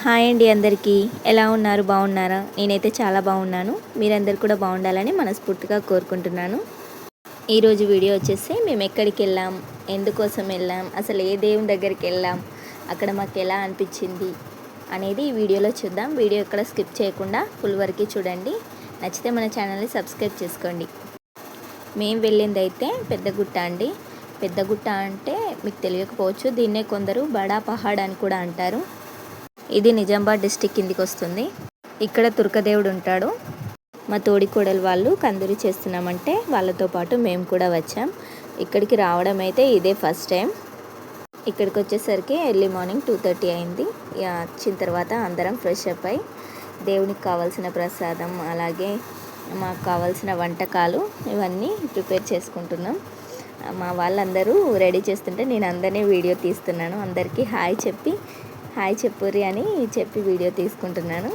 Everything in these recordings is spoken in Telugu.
హాయ్ అండి, అందరికీ ఎలా ఉన్నారు? బాగున్నారా? నేనైతే చాలా బాగున్నాను. మీరందరూ కూడా బాగుండాలని మనస్ఫూర్తిగా కోరుకుంటున్నాను. ఈరోజు వీడియో వచ్చేసి మేము ఎక్కడికి వెళ్ళాం, ఎందుకోసం వెళ్ళాం, అసలు ఏ దేవుని దగ్గరికి వెళ్ళాం, అక్కడ మాకు ఎలా అనిపించింది అనేది ఈ వీడియోలో చూద్దాం. వీడియో ఎక్కడ స్కిప్ చేయకుండా ఫుల్ వరకు చూడండి. నచ్చితే మన ఛానల్ని సబ్స్క్రైబ్ చేసుకోండి. మేము వెళ్ళింది అయితే పెద్దగుట్ట అండి. పెద్దగుట్ట అంటే మీకు తెలియకపోవచ్చు, దీన్నే కొందరు బడా పహాడ్ అని కూడా అంటారు. ఇది నిజామాబాద్ డిస్టిక్ కిందికి వస్తుంది. ఇక్కడ తుర్కదేవుడు ఉంటాడు. మా తోడికోడలు వాళ్ళు కందూరి చేస్తున్నామంటే వాళ్ళతో పాటు మేము కూడా వచ్చాం. ఇక్కడికి రావడం అయితే ఇదే ఫస్ట్ టైం. ఇక్కడికి వచ్చేసరికి ఎర్లీ మార్నింగ్ 2:30 అయింది. వచ్చిన తర్వాత అందరం ఫ్రెష్ అప్ అయి దేవునికి కావాల్సిన ప్రసాదం, అలాగే మాకు కావాల్సిన వంటకాలు ఇవన్నీ ప్రిపేర్ చేసుకుంటున్నాం. మా వాళ్ళందరూ రెడీ చేస్తుంటే నేను అందరినీ వీడియో తీస్తున్నాను. అందరికీ హాయ్ చెప్పుర్రి అని చెప్పి వీడియో తీసుకుంటున్నాను.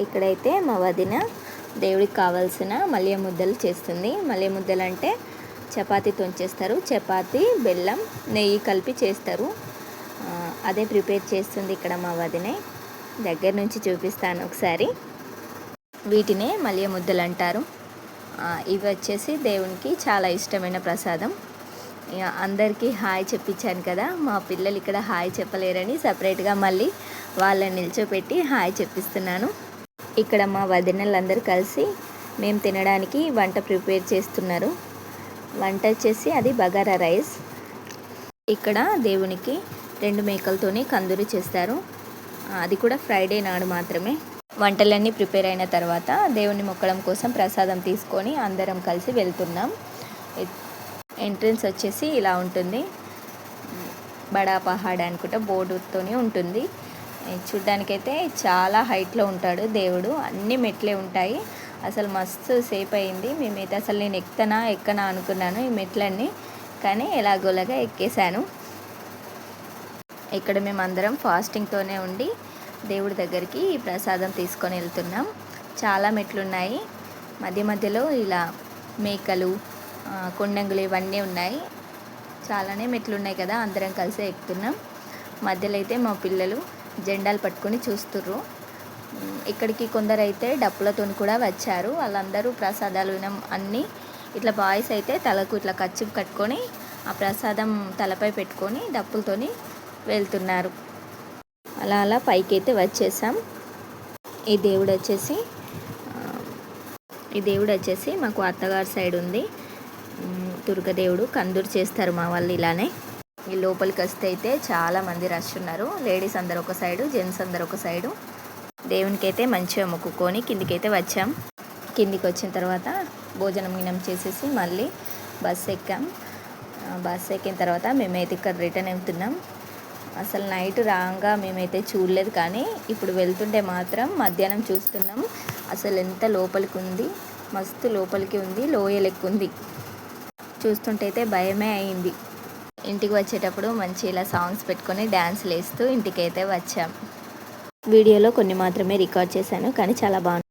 ఇక్కడైతే మా వదిన దేవుడికి కావాల్సిన మల్లె ముద్దలు చేస్తుంది. మల్లె ముద్దలు అంటే చపాతీతో చేస్తారు. చపాతీ, బెల్లం, నెయ్యి కలిపి చేస్తారు. అదే ప్రిపేర్ చేస్తుంది ఇక్కడ మా వదినే. దగ్గర నుంచి చూపిస్తాను ఒకసారి. వీటినే మల్లె ముద్దలు అంటారు. ఇవి వచ్చేసి దేవునికి చాలా ఇష్టమైన ప్రసాదం. అందరికీ హాయ్ చెప్పించాను కదా, మా పిల్లలు ఇక్కడ హాయ్ చెప్పలేరని సపరేట్గా మళ్ళీ వాళ్ళని నిల్చోపెట్టి హాయ్ చెప్పిస్తున్నాను. ఇక్కడ మా వదినలందరూ కలిసి మేము తినడానికి వంట ప్రిపేర్ చేస్తున్నారు. వంట వచ్చేసి అది బగారా రైస్. ఇక్కడ దేవునికి 2 మేకలతోని కందూరి చేస్తారు. అది కూడా ఫ్రైడే నాడు మాత్రమే. వంటలన్నీ ప్రిపేర్ అయిన తర్వాత దేవుని మొక్కడం కోసం ప్రసాదం తీసుకొని అందరం కలిసి వెళ్తున్నాం. ఎంట్రన్స్ వచ్చేసి ఇలా ఉంటుంది. బడా పహాడ్ అనుకుంటా బోర్డుతోనే ఉంటుంది. చూడ్డానికైతే చాలా హైట్లో ఉంటాడు దేవుడు. అన్ని మెట్లే ఉంటాయి. అసలు మస్తు సేపు అయింది. మేమైతే అసలు నేను ఎక్కనా అనుకున్నాను ఈ మెట్లన్నీ, కానీ ఎలాగోలాగా ఎక్కేశాను. ఇక్కడ మేము అందరం ఫాస్టింగ్తోనే ఉండి దేవుడి దగ్గరికి ప్రసాదం తీసుకొని వెళ్తున్నాం. చాలా మెట్లున్నాయి. మధ్యలో ఇలా మేకలు, కొండంగులు ఇవన్నీ ఉన్నాయి. చాలానే మెట్లు ఉన్నాయి కదా, అందరం కలిసి ఎక్కుతున్నాం. మధ్యలో అయితే మా పిల్లలు జెండాలు పట్టుకొని చూస్తుర్రు. ఇక్కడికి కొందరైతే డప్పులతో కూడా వచ్చారు. వాళ్ళందరూ ప్రసాదాలు అన్నీ ఇట్లా బాయ్స్ అయితే తలకు ఇట్లా కచ్చి కట్టుకొని ఆ ప్రసాదం తలపై పెట్టుకొని డప్పులతోని వెళ్తున్నారు. అలా పైకి అయితే వచ్చేసాం. ఈ దేవుడు వచ్చేసి మాకు అత్తగారి సైడ్ ఉంది. దుర్గదేవుడు కందూరు చేస్తారు మా వాళ్ళు ఇలానే. ఈ లోపలికి వస్తే అయితే చాలామంది రష్ ఉన్నారు. లేడీస్ అందరు ఒక సైడు, జెంట్స్ అందరు ఒక సైడు. దేవునికి అయితే మంచిగా మొక్కుకొని కిందికైతే వచ్చాం. కిందికి వచ్చిన తర్వాత భోజనం గినం చేసేసి మళ్ళీ బస్సు ఎక్కాం. బస్సు ఎక్కిన తర్వాత మేమైతే ఇక్కడ రిటర్న్ అవుతున్నాం. అసలు నైట్ రాగా మేమైతే చూడలేదు, కానీ ఇప్పుడు వెళ్తుంటే మాత్రం మధ్యాహ్నం చూస్తున్నాం. అసలు ఎంత లోపలికి ఉంది, మస్తు లోపలికి ఉంది, లోయ లెక్క ఉంది. చూస్తుంటే అయితే భయమే అయింది. ఇంటికి వచ్చేటప్పుడు మంచి ఇలా సాంగ్స్ పెట్టుకొని డ్యాన్స్లు వేస్తూ ఇంటికైతే వచ్చాం. వీడియోలో కొన్ని మాత్రమే రికార్డ్ చేశాను, కానీ చాలా బాగుంది.